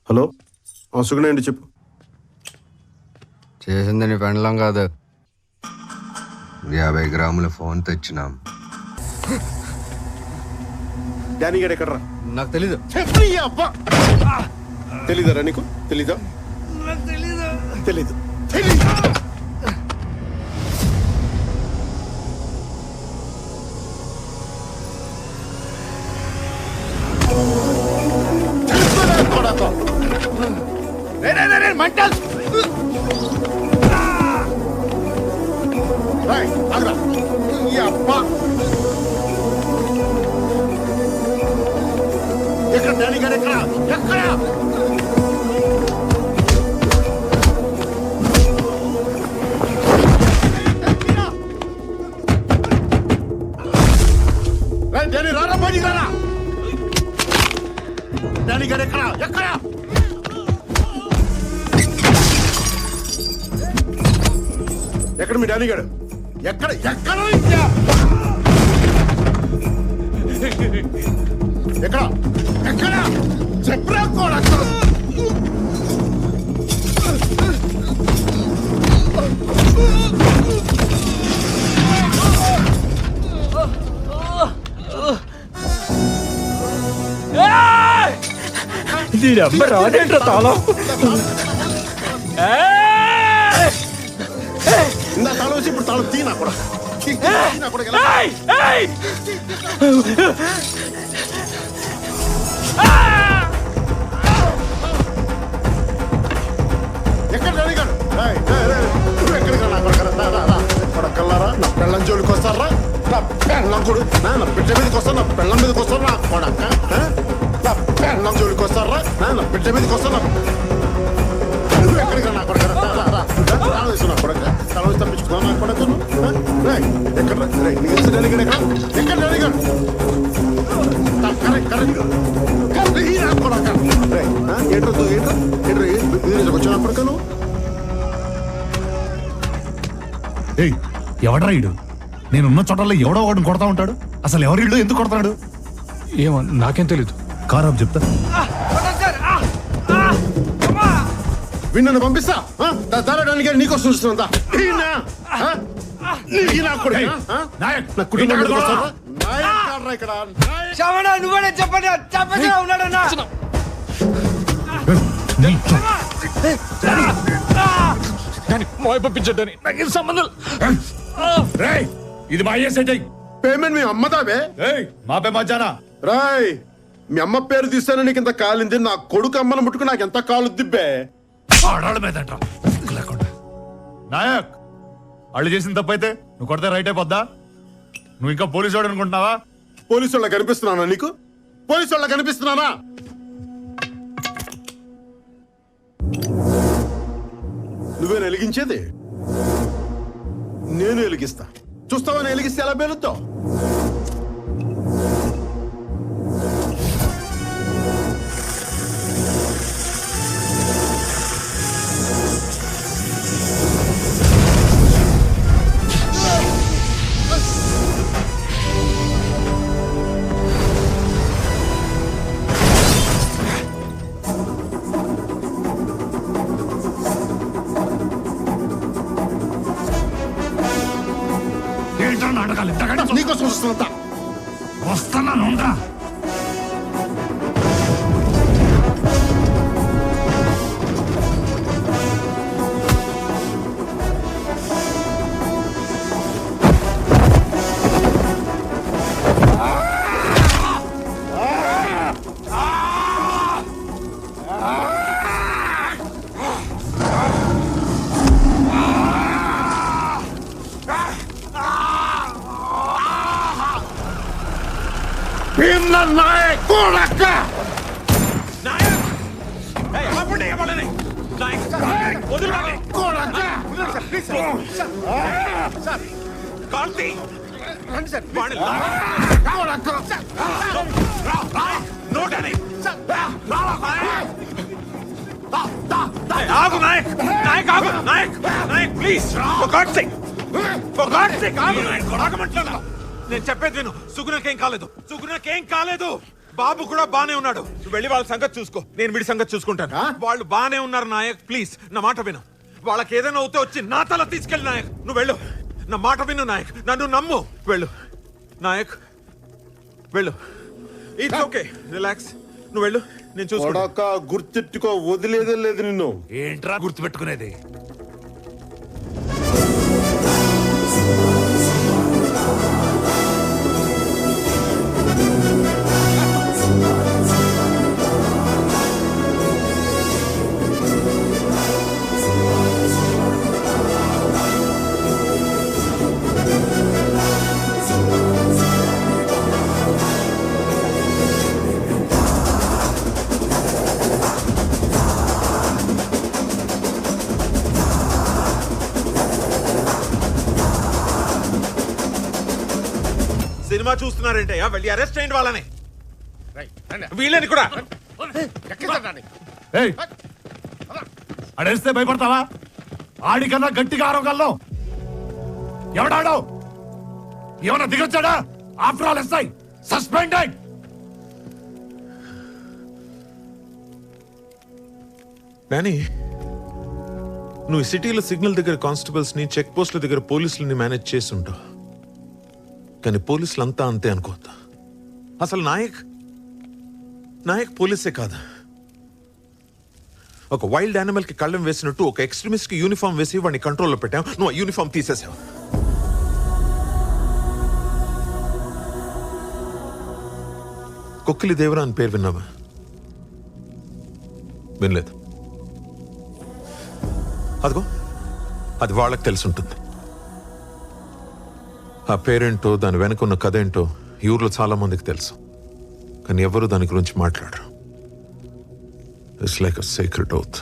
Hello సుగుణ అండి, చెప్పు. చేసింది నీ పెండలం కాదు, 50 గ్రాముల ఫోన్ తెచ్చినాం. డానీ గడ్ ఎక్కడరా? నాకు తెలీదు. తెలీదరా నీకు? తెలీదా? తెలీదు. ఎక్కడ డానీ గడ్ ఎక్కడ? ఎక్కడ? డానీ రారా, బయటికి రారా. డానీ గడ్ ఎక్కడ? ఎక్కడ? ఎక్కడ మీ డానీ గడ్? ఎక్కడ? ఎక్కడ? ఎక్కడ? ఎక్కడ? చెప్పరా కూడా. రాదేంట్రా తాళం? ఇందా తాళం వచ్చి ఇప్పుడు తాళం తీనా కూడా. ఎక్కడ డానీ గడ్? నువ్వు ఎక్కడికి రా కొడకల్లారా? నా పెళ్ళం జోలికి వస్తారా? నా పెళ్ళం కొడు నా బిడ్డ మీదకి వస్తా, నా పెళ్ళం మీదకి వస్తారా? నా కొడక నా పెళ్ళం జోలికి వస్తారా? నా బిడ్డ మీదకి వస్తా. నువ్వు ఎక్కడికి రా? నా కొడక తాళం వేసు, నా కొడక తాళం వేసి తప్పించుకున్నా. నా కొడక ఎక్కడ? డానీ గడ్ ఎక్కడ? ఎక్కడ డానీ గడ్? ఎవడ్రా ఇడు? నేనున్న చోటల్లో ఎవడో ఒకటి కొడతా ఉంటాడు. అసలు ఎవరి ఇల్లు ఎందుకు కొడతాడు ఏమో నాకేం తెలీదు. కారాబ్ చెప్తా. విన్నను పంపిస్తా. డానీ గడ్ నీకోసం చూస్తున్నా. నువ్వే చెప్పండి ఉన్నాడన్నా. పంపించండి, నాకు సంబంధం. ఇది మా అయ్యే సెట్ అయ్యి. పేమెంట్ మీ అమ్మదావే? మా పే మధ్యాహ్న రాయ్. మీ అమ్మ పేరు తీస్తాను నీకు ఇంత కాలింది. నా కొడుకు అమ్మను ముట్టుకు నాకు ఎంత కాలు దిబ్బే. నాయక్, వాళ్ళు చేసిన తప్పైతే నువ్వు కొడితే రైట్ అయిపోద్దా? నువ్వు ఇంకా పోలీసు వాడు అనుకుంటున్నావా? పోలీసు వాళ్ళ కనిపిస్తున్నానా నీకు? పోలీసు వాళ్ళ కనిపిస్తున్నానా? నువ్వేనా వెలిగించేది? నేను వెలిగిస్తా. చూస్తావా నేను వెలిగిస్తే ఎలా పేలుద్దాం? నీకోసం వస్తున్నా. వస్తున్నాను. నాయక్ కొడక నేను చెప్పేది విను. సుగుణకేం కాలేదు. బాబు కూడా బానే ఉన్నాడు. నువ్వు వెళ్ళి వాళ్ళ సంగతి చూసుకో, నేను వీడి సంగతి చూసుకుంటాను. వాళ్ళు బానే ఉన్నారు నాయక్, ప్లీజ్ నా మాట విను. వాళ్ళకి ఏదైనా అవుతే వచ్చి నా తల తీసుకెళ్ళి నాయక్. నువ్వు వెళ్ళు, నా మాట విను నాయక్, నన్ను నమ్ము. వెళ్ళు నాయక్, వెళ్ళు. It's okay, relax. నువ్వు వెళ్ళు, నేను చూసుకుంటా. కొడక గుర్తెట్టుకో, వదిలేదే లేదు నిన్ను. ఏంట్రా గుర్తుపెట్టుకునేది? సినిమా చూస్తున్నారంటే వెళ్ళి అరెస్ట్ చేయండి వాళ్ళని, వీళ్ళని కూడా. ఏయ్, అడేస్తే భయపడతావా? ఆడికన్నా గట్టిగా ఆరోగల్లో ఎవడాడో ఏమన్నా దిగొచ్చాడా? After all SI suspended. Danny, నువ్వు సిటీలో సిగ్నల్ దగ్గర కానిస్టేబుల్స్ ని, చెక్ పోస్టుల దగ్గర పోలీసులని మేనేజ్ చేసి ఉంటావు. కానీ పోలీసులు అంతా అంతే అనుకోవద్దు. అసలు నాయక్ పోలీసే కాదు. ఒక వైల్డ్ యానిమల్ కి కళ్ళం వేసినట్టు ఒక ఎక్స్ట్రీమిస్ట్ కి యూనిఫామ్ వేసి వాడిని కంట్రోల్లో పెట్టాం. నువ్వు ఆ యూనిఫామ్ తీసేసావు. కొక్కిలి దేవరా అని పేరు విన్నావా? వినలేదు. అదిగో, అది వాళ్ళకి తెలిసి ఉంటుంది. ఆ పేరేంటో, దాని వెనుకున్న కథ ఏంటో ఈ ఊర్లో చాలా మందికి తెలుసు. కానీ ఎవరు దాని గురించి మాట్లాడరు. It's like a secret oath.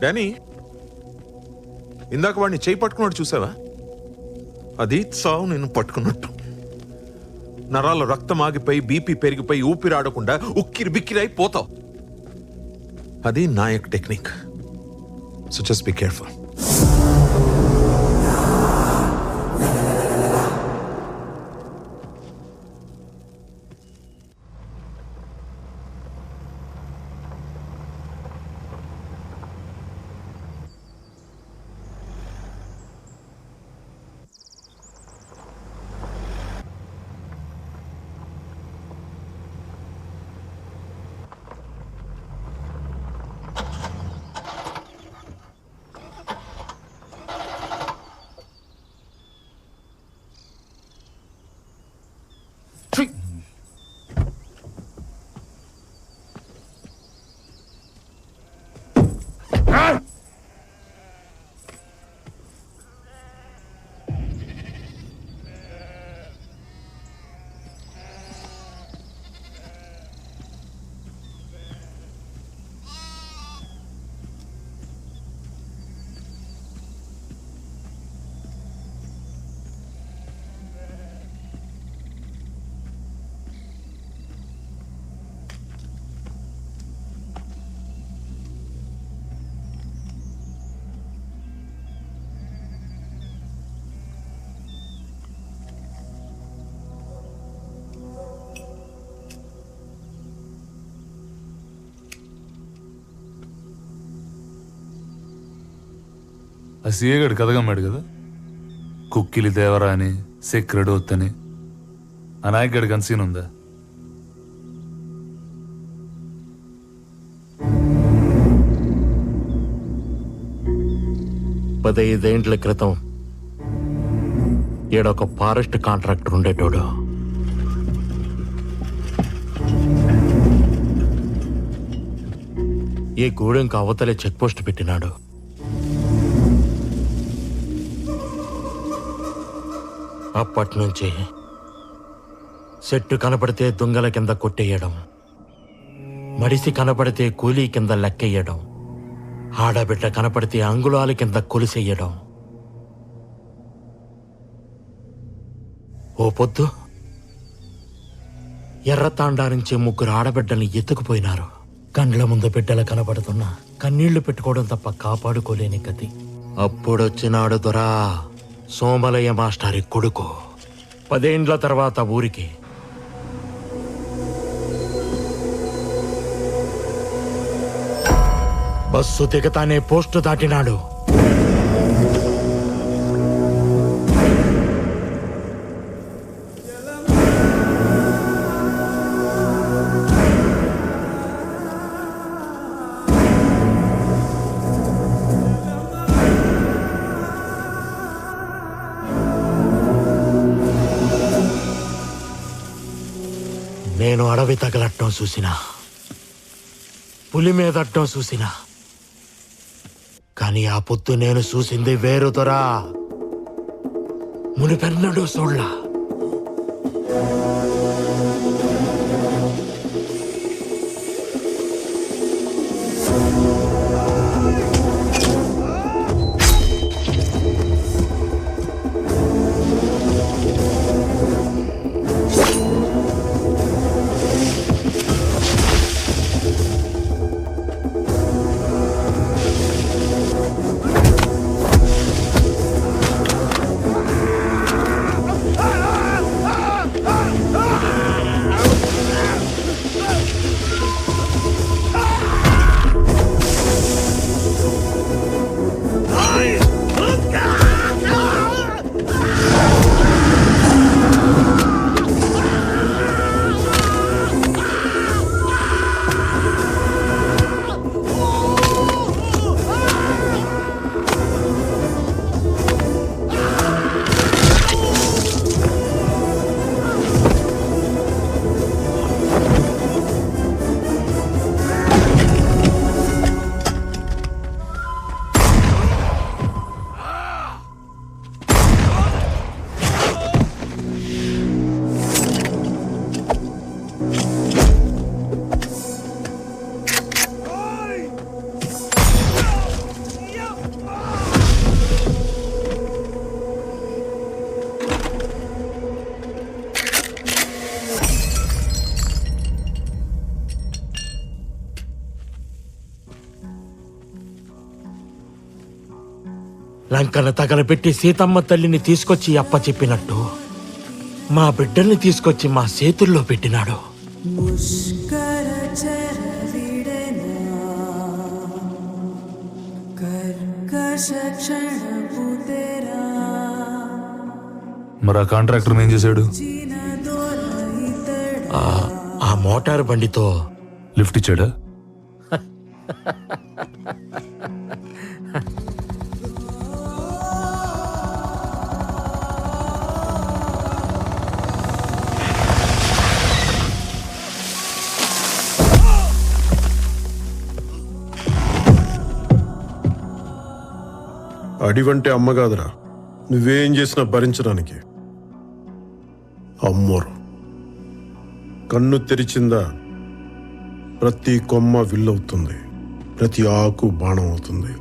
Danny, ఇందాక వాడిని చేయి పట్టుకున్నట్టు చూసావా? అది సావు నేను పట్టుకున్నట్టు. నరాల రక్తం ఆగిపోయి, బీపీ పెరిగిపోయి, ఊపిరి ఆడకుండా ఉక్కిరి బిక్కిరి పోతావు. అది Nayak technique. So just be careful. ఆ సీఏగాడు కథగమ్మాడు కదా, కుక్కిలి దేవరా అని, సెక్రెడ్ ఓత్ అని. ఆ నాయకుడికి అన్సీన్ ఉందా? పదైదేండ్ల క్రితం ఈడొక ఫారెస్ట్ కాంట్రాక్టర్ ఉండేటోడు. ఈ గూడెంకి అవతలే చెక్ పోస్ట్ పెట్టినాడు. అప్పట్నుంచి చెట్టు కనపడితే దొంగల కింద కొట్టేయడం, మడిసి కనపడితే కూలీ కింద లెక్కెయ్యడం, ఆడబిడ్డ కనపడితే అంగుళాల కింద కొలిసెయ్యడం. ఓ పొద్దు ఎర్రతాండా నుంచి 3 ఆడబిడ్డల్ని ఎత్తుకుపోయినారు. కండ్ల ముందు బిడ్డలు కనపడుతున్నా కన్నీళ్లు పెట్టుకోవడం తప్ప కాపాడుకోలేని గతి. అప్పుడొచ్చినాడు దొరా సోమలయ్య మాస్టారి కొడుకు. 10 ఏండ్ల తర్వాత ఊరికి బస్సు దిగతానే పోస్టు దాటినాడు. నేను అడవి తగలట్టం చూసినా, పులి మీదట్టం చూసినా, కానీ ఆ పొద్దు నేను చూసింది వేరు దొరా. మునిపెన్నడూ చూడలా. లంకను తగలబెట్టి సీతమ్మ తల్లిని తీసుకొచ్చి అప్పచెప్పినట్టు మా బిడ్డల్ని తీసుకొచ్చి మా చేతుల్లో పెట్టినాడు. మరి ఆ కాంట్రాక్టర్ ఏం చేశాడు? ఆ మోటార్ బండితో లిఫ్ట్ ఇచ్చాడా? అడివంటే అమ్మ కాదురా, నువ్వేం చేసినా భరించడానికి. అమ్మోరు కన్ను తెరిచిందా ప్రతి కొమ్మ విల్లవుతుంది, ప్రతి ఆకు బాణం అవుతుంది,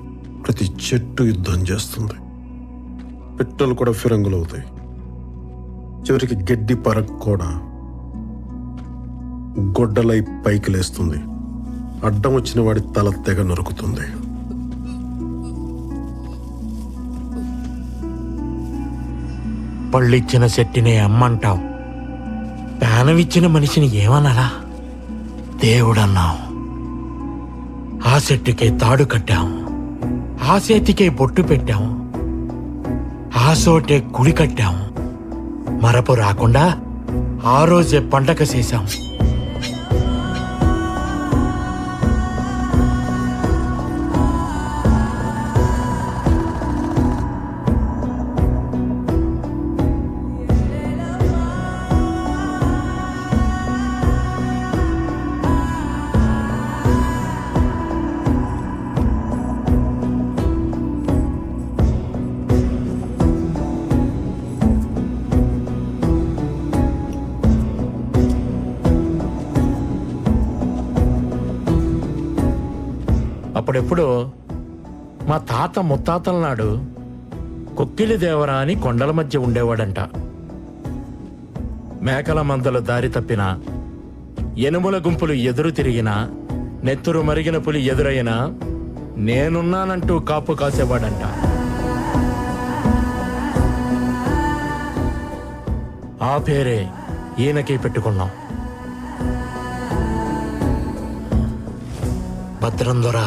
ప్రతి చెట్టు యుద్ధం చేస్తుంది, పిట్టలు కూడా ఫిరంగులవుతాయి, చివరికి గడ్డి పరక్ కూడా గొడ్డలై పైకి లేస్తుంది, అడ్డం వచ్చిన వాడి తల తెగ నరుకుతుంది. పళ్ళిచ్చిన చెట్టునే అమ్మంటావు, ప్రాణమిచ్చిన మనిషిని ఏమనాలా? దేవుడన్నావు. ఆ చెట్టుకే తాడు కట్టాం, ఆ చేతికే బొట్టు పెట్టాం, ఆ చోటే గుడి కట్టాం. మరపు రాకుండా ఆ రోజే పండగ చేశాం. అప్పుడెప్పుడు మా తాత ముత్తాతల నాడు కొక్కిలి దేవరా అని కొండల మధ్య ఉండేవాడంట. మేకల మందలు దారి తప్పినా, ఎనుముల గుంపులు ఎదురు తిరిగినా, నెత్తురు మరిగిన పులి ఎదురైనా నేనున్నానంటూ కాపు కాసేవాడంట. ఆ పేరే ఈయనకి పెట్టుకున్నాం. భద్రం దొర